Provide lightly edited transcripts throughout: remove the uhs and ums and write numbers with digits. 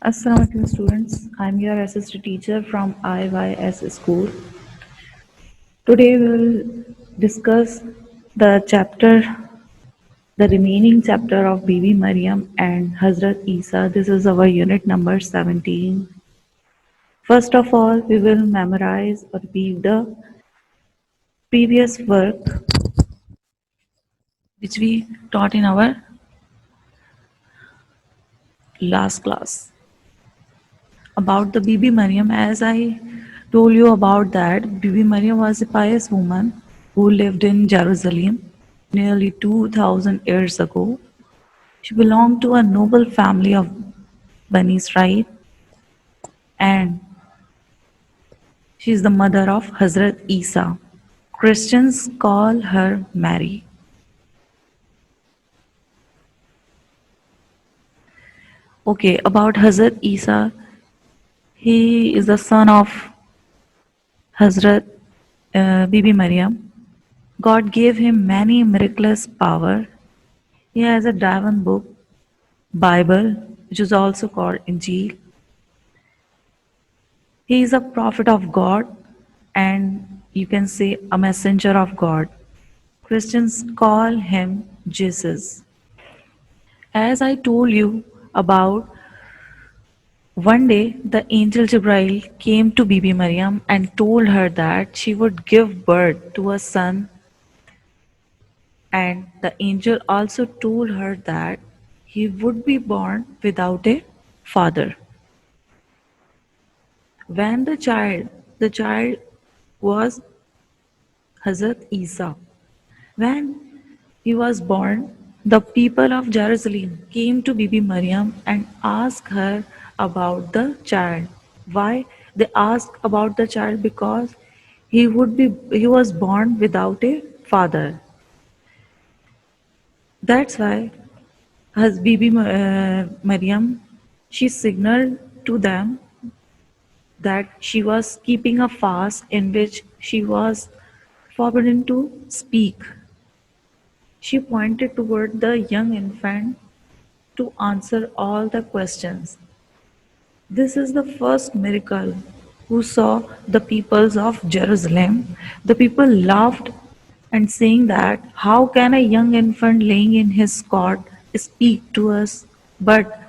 Assalamualaikum students. I'm your assistant teacher from IYS school. Today we will discuss the chapter, the remaining chapter of Bibi Maryam and Hazrat Isa. This is our unit number 17. First of all, we will memorize or repeat the previous work which we taught in our last class. About the Bibi Maryam, as I told you about that, Bibi Maryam was a pious woman who lived in Jerusalem nearly 2000 years ago. She belonged to a noble family of Bani Israel and she is the mother of Hazrat Isa. Christians call her Mary. Okay, about Hazrat Isa, he is the son of Hazrat Bibi Maryam. God gave him many miraculous power. He has a divine book, Bible, which is also called Injil. He is a prophet of God and you can say a messenger of God. Christians call him Jesus. As I told you about, one day the angel Jibrail came to Bibi Maryam and told her that she would give birth to a son, and the angel also told her that he would be born without a father. When the child was Hazrat Isa. When he was born, the people of Jerusalem came to Bibi Maryam and asked her about the child. Why they asked about the child? Because he was born without a father. That's why as Maryam, she signaled to them that she was keeping a fast in which she was forbidden to speak. She pointed toward the young infant to answer all the questions. This is the first miracle who saw the peoples of Jerusalem. The people laughed and saying that how can a young infant laying in his cot speak to us? But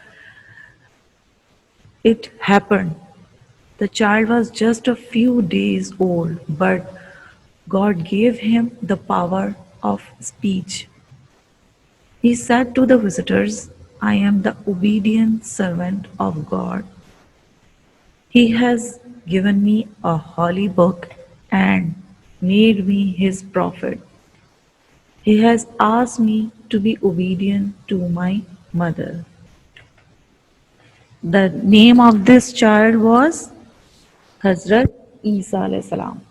it happened. The child was just a few days old, but God gave him the power of speech. He said to the visitors, I am the obedient servant of God. He has given me a holy book and made me his prophet. He has asked me to be obedient to my mother. The name of this child was Hazrat Isa alayhi salam.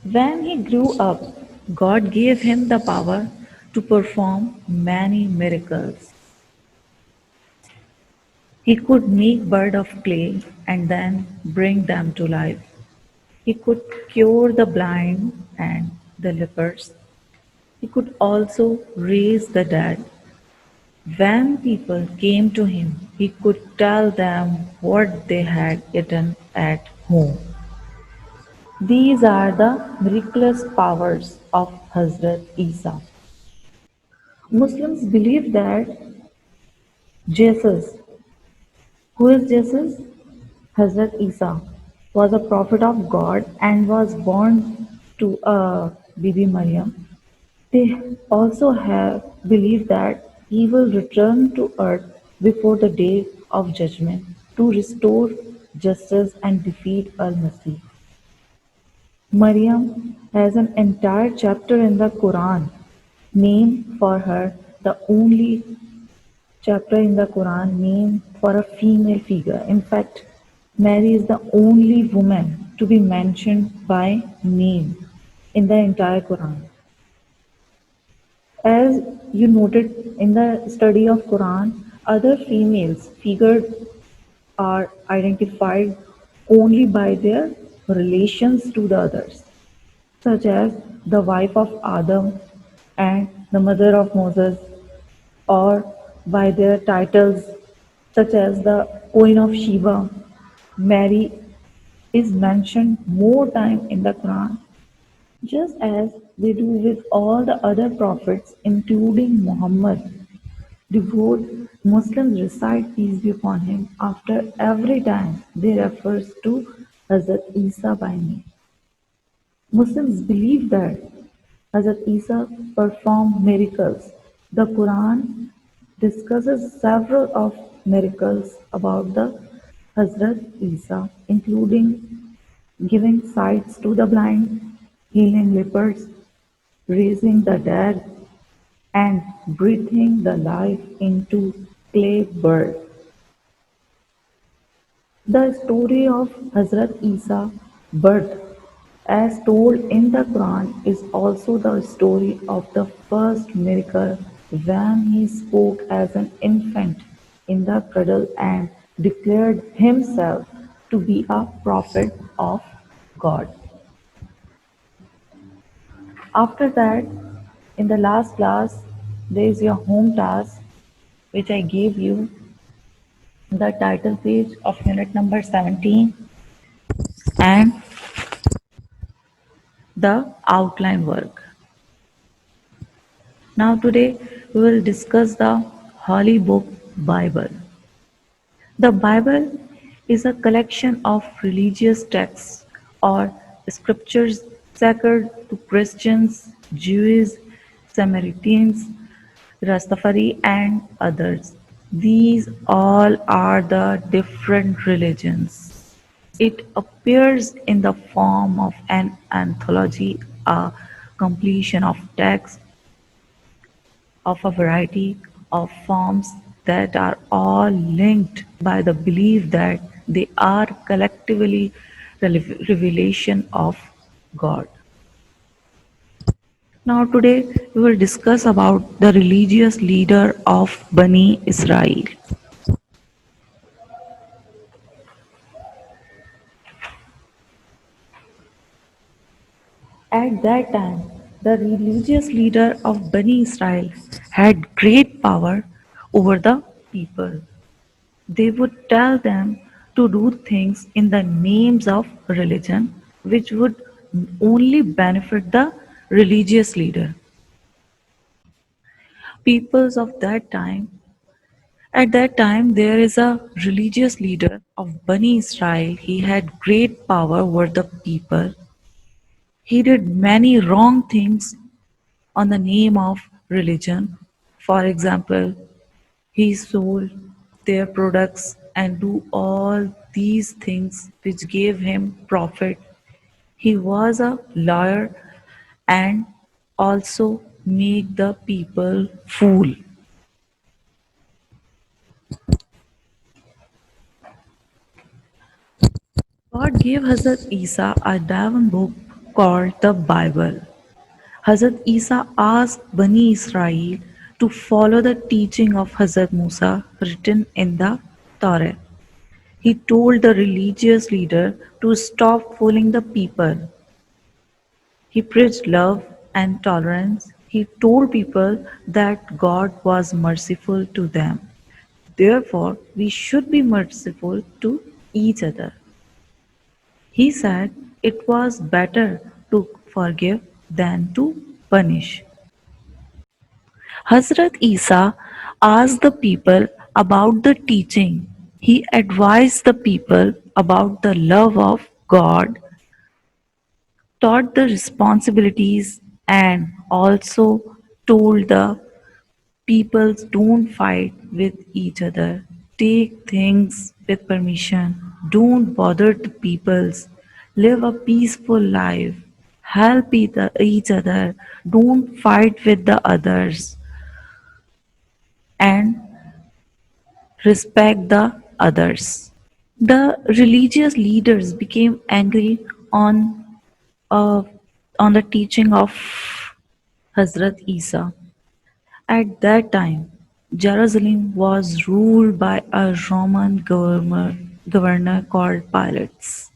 When he grew up, God gave him the power to perform many miracles. He could make bird of clay and then bring them to life. He could cure the blind and the lepers. He could also raise the dead. When people came to him, he could tell them what they had eaten at home. These are the miraculous powers of Hazrat Isa. Muslims believe that Jesus, who is Jesus? Hazrat Isa was a prophet of God and was born to a Bibi Maryam. They also have believed that he will return to earth before the day of judgment to restore justice and defeat Al-Masih. Maryam has an entire chapter in the Quran named for her, the only chapter in the Quran named for a female figure. In fact, Mary is the only woman to be mentioned by name in the entire Quran. As you noted in the study of Quran, other females figured are identified only by their relations to the others, such as the wife of Adam. and the mother of Moses, or by their titles such as the Queen of Sheba. Mary is mentioned more time in the Quran, just as they do with all the other prophets, including Muhammad. Devout Muslims recite peace be upon him after every time they refers to Hazrat Isa by name. Muslims believe that Hazrat Isa performed miracles. The Quran discusses several of miracles about the Hazrat Isa, including giving sights to the blind, healing lepers, raising the dead, and breathing the life into clay bird. The story of Hazrat Isa's birth, as told in the Quran, is also the story of the first miracle when he spoke as an infant in the cradle and declared himself to be a prophet of God. After that, in the last class, there is your home task which I gave you, the title page of unit number 17 and the outline work. Now today we will discuss the Holy Book Bible. The Bible is a collection of religious texts or scriptures sacred to Christians, Jews, Samaritans, Rastafari and others. These all are the different religions. It appears in the form of an anthology, a completion of texts of a variety of forms that are all linked by the belief that they are collectively revelation of God. Now today we will discuss about the religious leader of Bani Israel. At that time, the religious leader of Bani Israel had great power over the people. They would tell them to do things in the names of religion which would only benefit the religious leader. Peoples of that time, at that time, there is a religious leader of Bani Israel. He had great power over the people. He did many wrong things on the name of religion. For example, he sold their products and do all these things which gave him profit. He was a liar and also make the people fool. God gave Hazrat Isa a divine book called the Bible. Hazrat Isa asked Bani Israel to follow the teaching of Hazrat Musa written in the Torah. He told the religious leader to stop fooling the people. He preached love and tolerance. He told people that God was merciful to them. Therefore, we should be merciful to each other. He said it was better to forgive than to punish. Hazrat Isa asked the people about the teaching. He advised the people about the love of God, taught the responsibilities, and also told the peoples don't fight with each other. Take things with permission. Don't bother the peoples. Live a peaceful life. Help each other. Don't fight with the others. And respect the others. The religious leaders became angry uh, on the teaching of Hazrat Isa. At that time, Jerusalem was ruled by a Roman governor called Pilate.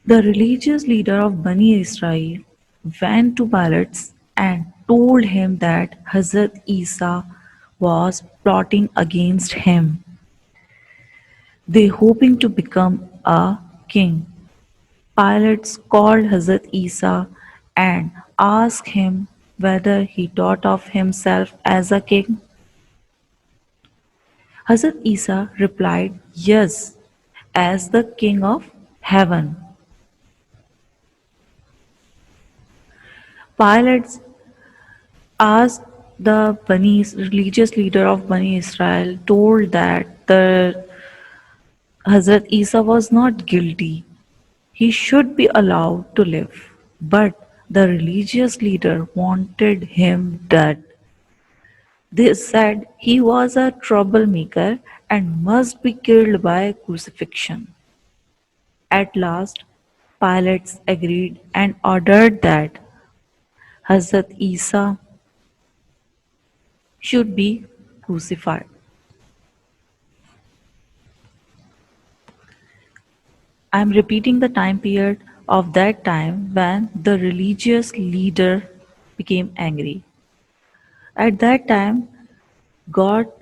The religious leader of Bani Israel went to Pilate and told him that Hazrat Isa was plotting against him. They hoping to become a king. Pilots called Hazrat Isa and asked him whether he thought of himself as a king. Hazrat Isa replied, "Yes, as the king of heaven." Pilots asked the religious leader of Bani Israel, told that the Hazrat Isa was not guilty. He should be allowed to live. But the religious leader wanted him dead. They said he was a troublemaker and must be killed by crucifixion. At last, Pilate agreed and ordered that Hazrat Isa should be crucified. I am repeating the time period of that time when the religious leader became angry. At that time, God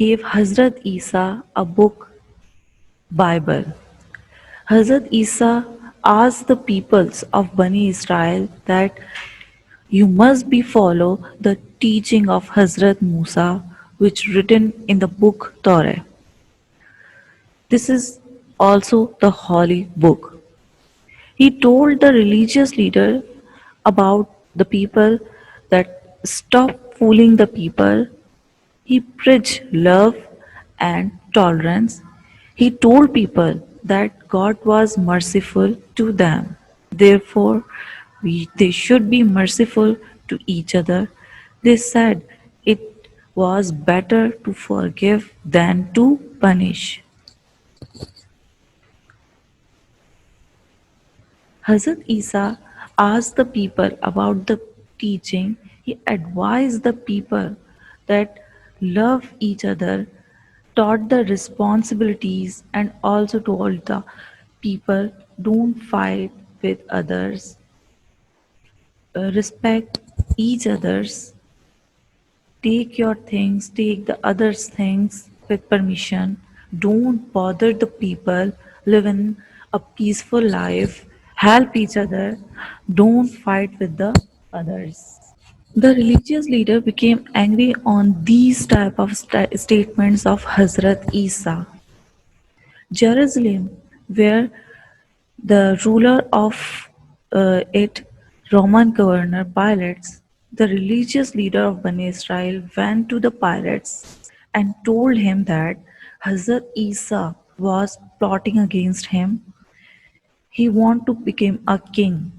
gave Hazrat Isa a book, Bible. Hazrat Isa asked the peoples of Bani Israel that you must be follow the teaching of Hazrat Musa, which written in the book Torah. This is also the holy book. He told the religious leader about the people that stop fooling the people. He preached love and tolerance. He told people that God was merciful to them. Therefore, they should be merciful to each other. They said it was better to forgive than to punish. Hazrat Isa asked the people about the teaching. He advised the people that love each other, taught the responsibilities, and also told the people don't fight with others, respect each others, take your things, take the others' things with permission, don't bother the people, live in a peaceful life, help each other, don't fight with the others. The religious leader became angry on these type of statements of Hazrat Isa. Jerusalem, where the ruler of it, Roman governor Pilates, the religious leader of Bani Israel, went to the Pilates and told him that Hazrat Isa was plotting against him. He wanted to become a king.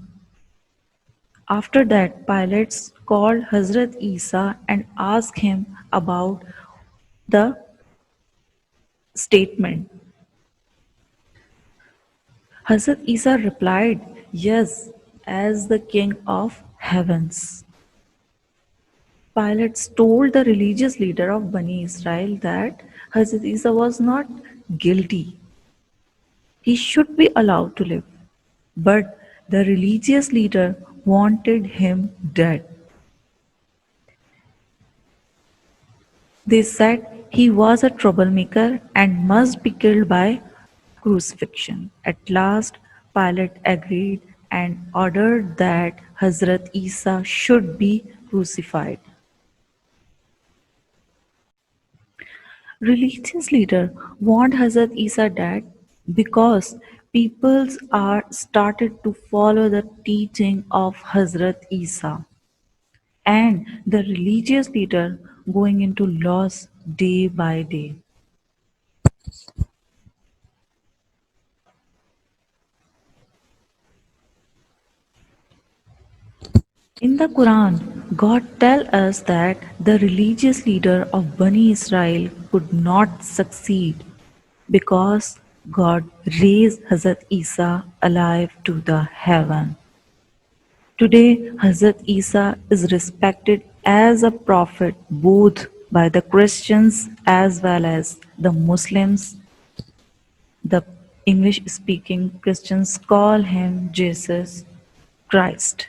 After that, Pilates called Hazrat Isa and asked him about the statement. Hazrat Isa replied, "Yes, as the king of heavens." Pilate told the religious leader of Bani Israel that Hazrat Isa was not guilty. He should be allowed to live. But the religious leader wanted him dead. They said he was a troublemaker and must be killed by crucifixion. At last, Pilate agreed and ordered that Hazrat Isa should be crucified. Religious leader want Hazrat Isa dead because peoples are started to follow the teaching of Hazrat Isa and the religious leader going into loss day by day. In the Quran, God tells us that the religious leader of Bani Israel could not succeed because God raised Hazrat Isa alive to the heaven. Today, Hazrat Isa is respected as a prophet both by the Christians as well as the Muslims. The English speaking Christians call him Jesus Christ.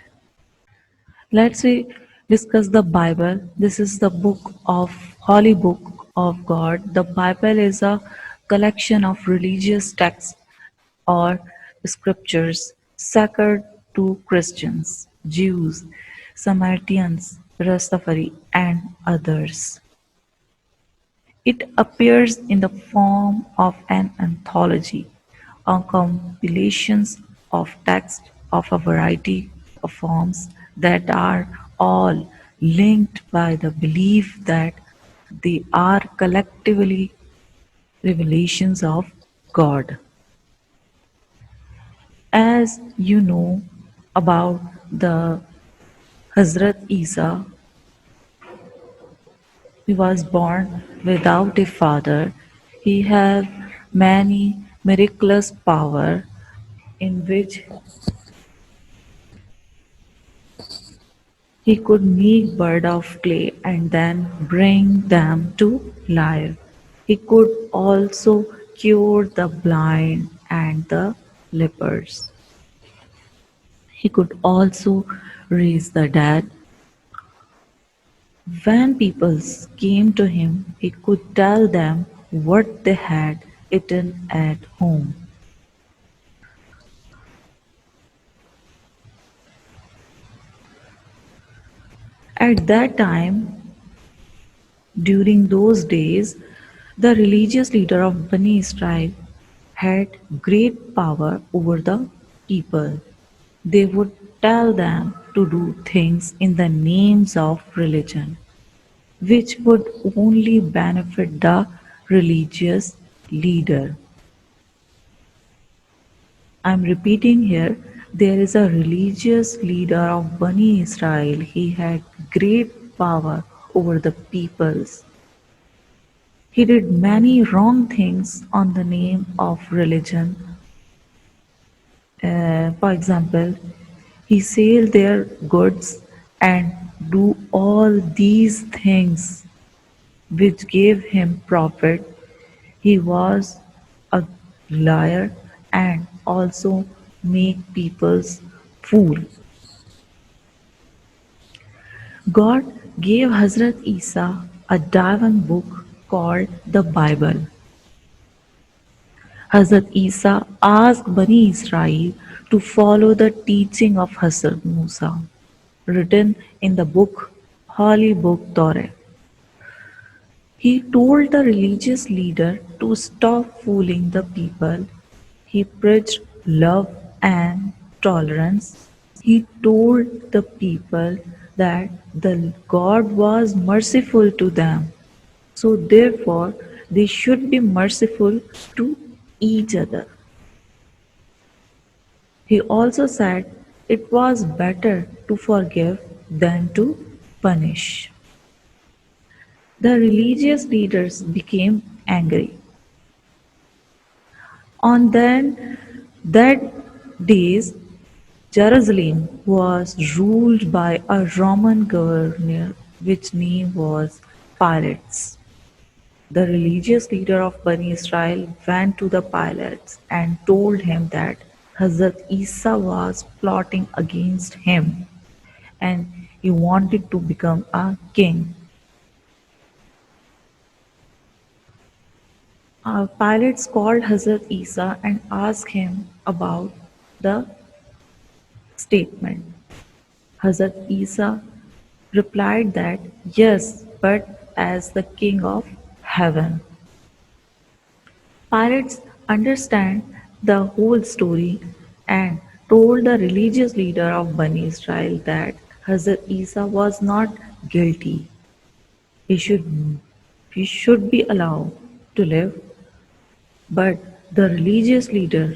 Let's we discuss the Bible. This is the book of holy book of God. The Bible is a collection of religious texts or scriptures sacred to Christians, Jews, Samaritans, Rastafari, and others. It appears in the form of an anthology, a compilation of texts of a variety of forms that are all linked by the belief that they are collectively revelations of God. As you know about the Hazrat Isa, he was born without a father. He had many miraculous power in which he could make bird of clay and then bring them to life. He could also cure the blind and the lepers. He could also raise the dead. When people came to him, he could tell them what they had eaten at home. At that time, during those days, the religious leader of Bani Israel had great power over the people. They would tell them to do things in the names of religion, which would only benefit the religious leader. I'm repeating here, there is a religious leader of Bani Israel. He had great power over the peoples. He did many wrong things on the name of religion. For example, he sell their goods and do all these things which gave him profit. He was a liar and also make people's fool. God gave Hazrat Isa a divine book called the Bible. Hazrat Isa asked Bani Israel to follow the teaching of Hazrat Musa, written in the book Holy Book Torah. He told the religious leader to stop fooling the people. He preached love and tolerance. He told the people that the God was merciful to them. So therefore they should be merciful to each other. He also said it was better to forgive than to punish. The religious leaders became angry. On that days, Jerusalem was ruled by a Roman governor which name was Pilate. The religious leader of Bani Israel went to the Pilate and told him that Hazrat Isa was plotting against him and he wanted to become a king. Pilate called Hazrat Isa and asked him about the statement. Hazrat Isa replied that yes, but as the king of heaven. Pilate understood the whole story and told the religious leader of Bani Israel that Hazrat Isa was not guilty. He should, he should be allowed to live. But the religious leader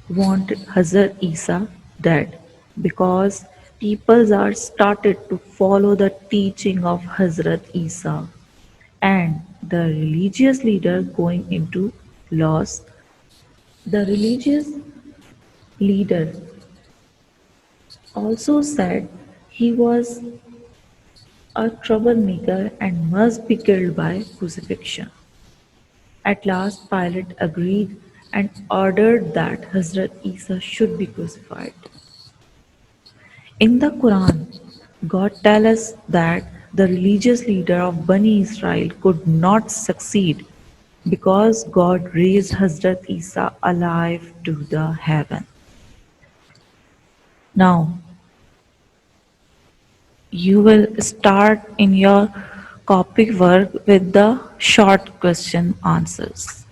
wanted Hazrat Isa dead because people are started to follow the teaching of Hazrat Isa and the religious leader going into loss. The religious leader also said he was a troublemaker and must be killed by crucifixion. At last Pilate agreed and ordered that Hazrat Isa should be crucified. In the Quran, God tells us that the religious leader of Bani Israel could not succeed because God raised Hazrat Isa alive to the heaven. Now, you will start in your copy work with the short question answers.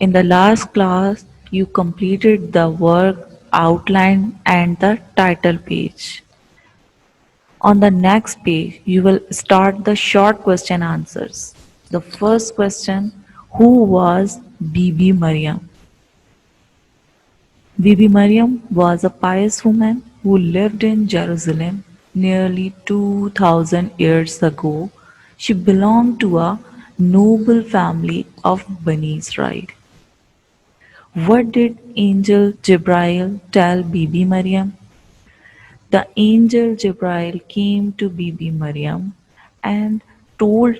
In the last class, you completed the work outline and the title page. On the next page, you will start the short question answers. The first question: who was Bibi Maryam? Bibi Maryam was a pious woman who lived in Jerusalem nearly 2000 years ago. She belonged to a noble family of Bani Israel. What did angel Jibril tell Bibi Maryam? The angel Jibril came to Bibi Maryam and told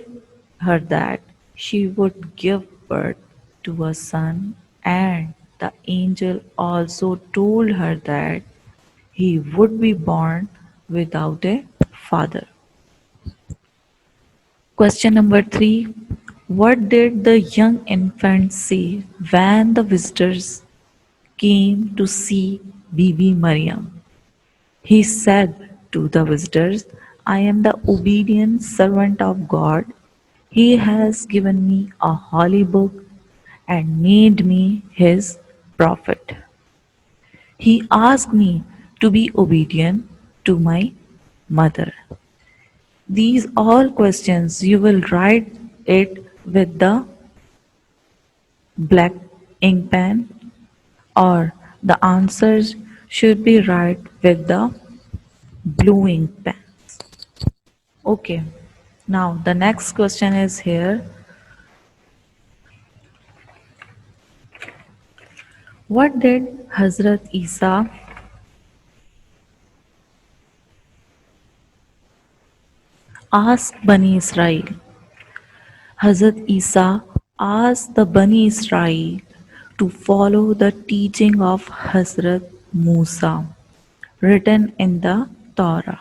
her that she would give birth to a son, and the angel also told her that he would be born without a father. Question number 3: what did the young infant say when the visitors came to see Bibi Maryam? He said to the visitors, I am the obedient servant of God. He has given me a holy book and made me his prophet. He asked me to be obedient to my mother. These all questions you will write it with the black ink pen, or the answers should be write with the blue ink pen. Okay, now the next question is here. What did Hazrat Isa ask Bani Israel? Hazrat Isa asked the Bani Israel to follow the teaching of Hazrat Musa written in the Torah.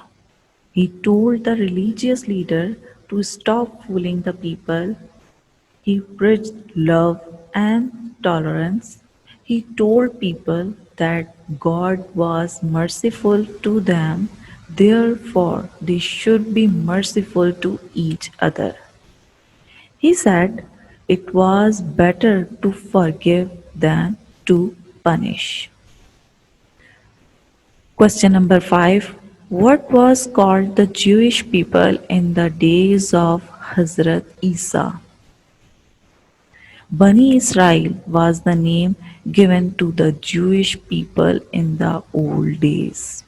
He told the religious leader to stop fooling the people. He preached love and tolerance. He told people that God was merciful to them, therefore, they should be merciful to each other. He said it was better to forgive than to punish. Question number 5: what was called the Jewish people in the days of Hazrat Isa? Bani Israel was the name given to the Jewish people in the old days.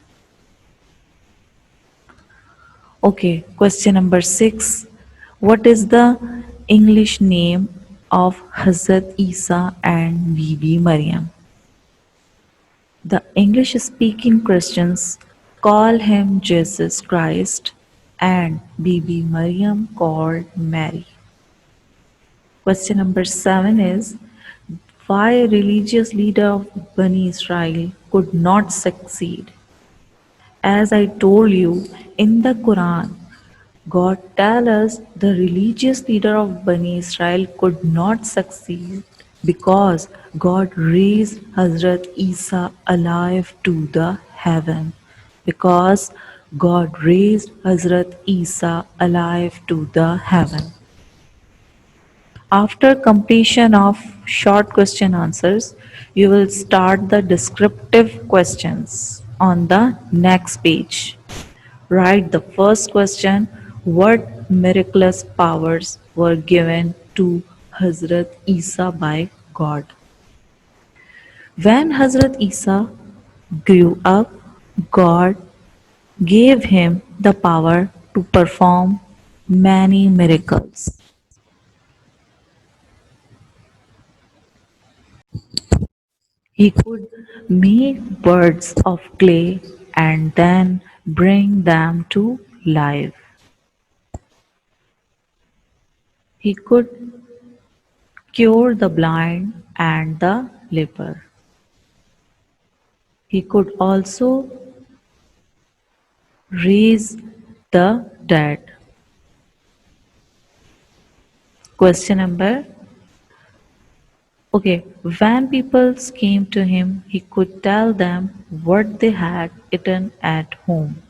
Okay, question number 6. What is the English name of Hazrat Isa and Bibi Maryam? The English speaking Christians call him Jesus Christ and Bibi Maryam called Mary. Question number 7 is: why a religious leader of Bani Israel could not succeed? As I told you, in the Quran, God tells us the religious leader of Bani Israel could not succeed because God raised Hazrat Isa alive to the heaven. Because God raised Hazrat Isa alive to the heaven. After completion of short question answers, you will start the descriptive questions on the next page. Write the first question: what miraculous powers were given to Hazrat Isa by God? When Hazrat Isa grew up, God gave him the power to perform many miracles. He could make birds of clay and then bring them to life. He could cure the blind and the leper. He could also raise the dead. Question number. Okay, when people came to him, he could tell them what they had eaten at home.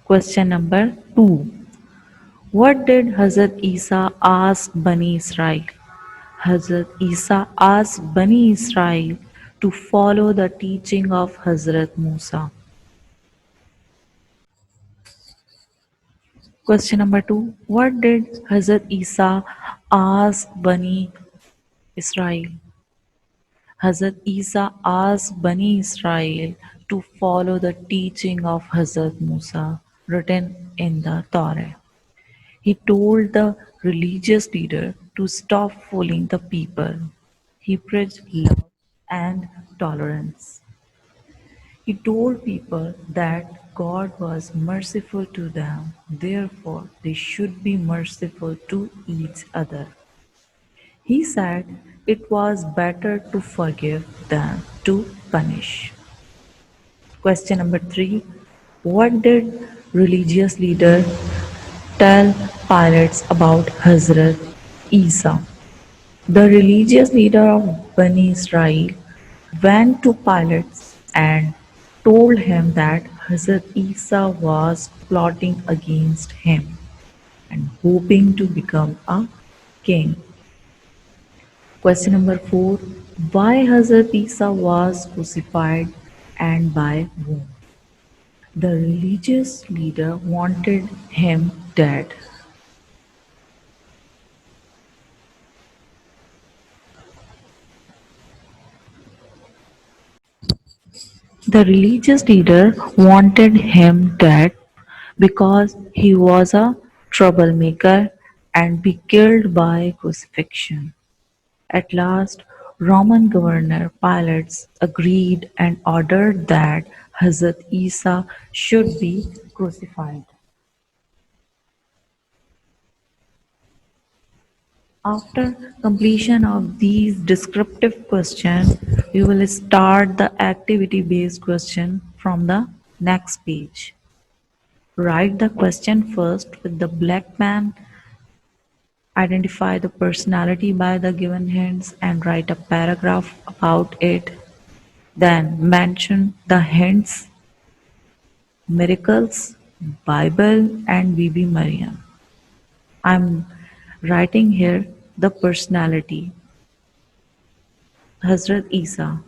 Question number 2. What did Hazrat Isa ask Bani Israel? Hazrat Isa asked Bani Israel to follow the teaching of Hazrat Musa. Question number 2. What did Hazrat Isa ask Bani Israel? Hazrat Isa asked Bani Israel to follow the teaching of Hazrat Musa written in the Torah. He told the religious leader to stop fooling the people. He preached love and tolerance. He told people that God was merciful to them, therefore they should be merciful to each other. He said it was better to forgive than to punish. Question number 3. What did religious leader tell Pilate about Hazrat Isa? The religious leader of Bani Israel went to Pilate and told him that Hazrat Isa was plotting against him and hoping to become a king. Question number 4. Why Hazrat Isa was crucified and by whom? The religious leader wanted him dead. The religious leader wanted him dead because he was a troublemaker and be killed by crucifixion. At last, Roman governor Pilate agreed and ordered that Hazrat Isa should be crucified. After completion of these descriptive questions, we will start the activity-based question from the next page. Write the question first with the black pen, identify the personality by the given hints, and write a paragraph about it. Then mention the hints, miracles, Bible, and Bibi Maryam. I'm writing here the personality, Hazrat Isa.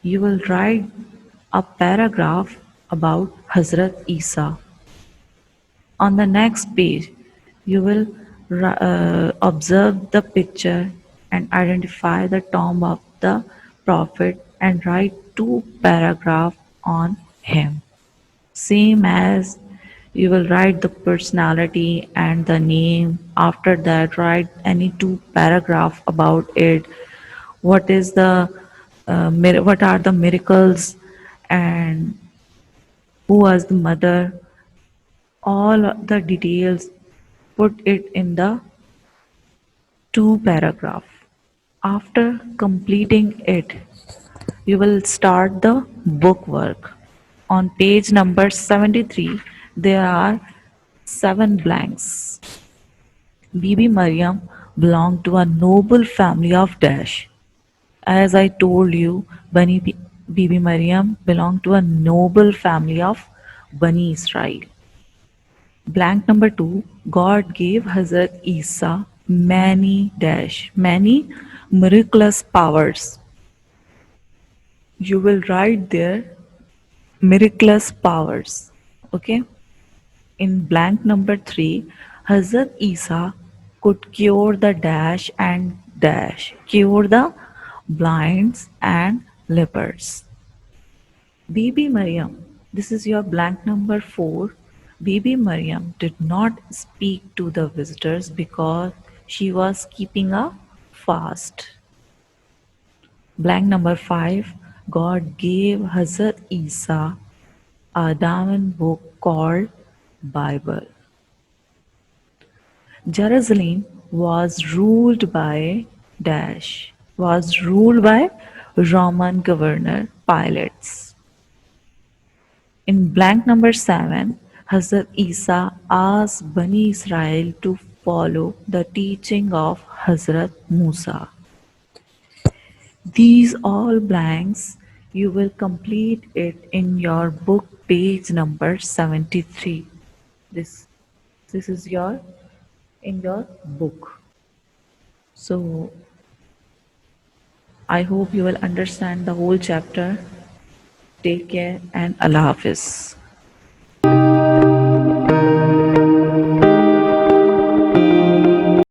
You will write a paragraph about Hazrat Isa. On the next page, you will observe the picture and identify the tomb of the Prophet and write two paragraphs on him. Same as you will write the personality and the name. After that, write any two paragraph about it. What is the what are the miracles and who was the mother? All the details. Put it in the two paragraph. After completing it, you will start the book work. On page number 73, there are 7 blanks. Bibi Maryam belonged to a noble family of Dash. As I told you, Bibi Maryam belonged to a noble family of Bani Israel. Blank number 2, God gave Hazrat Isa many miraculous powers. You will write there miraculous powers. Okay. In blank number 3, Hazrat Isa could cure the cure the blinds and lepers. Bibi Maryam, this is your blank number 4. Bibi Maryam did not speak to the visitors because she was keeping a fast. Blank number 5. God gave Hazrat Isa a diamond book called Bible. Jerusalem was ruled by Roman governor Pilates. In blank number 7, Hazrat Isa asked Bani Israel to follow the teaching of Hazrat Musa. These all blanks you will complete it in your book page number 73. This this is your in your book. So I hope you will understand the whole chapter. Take care and Allah Hafiz.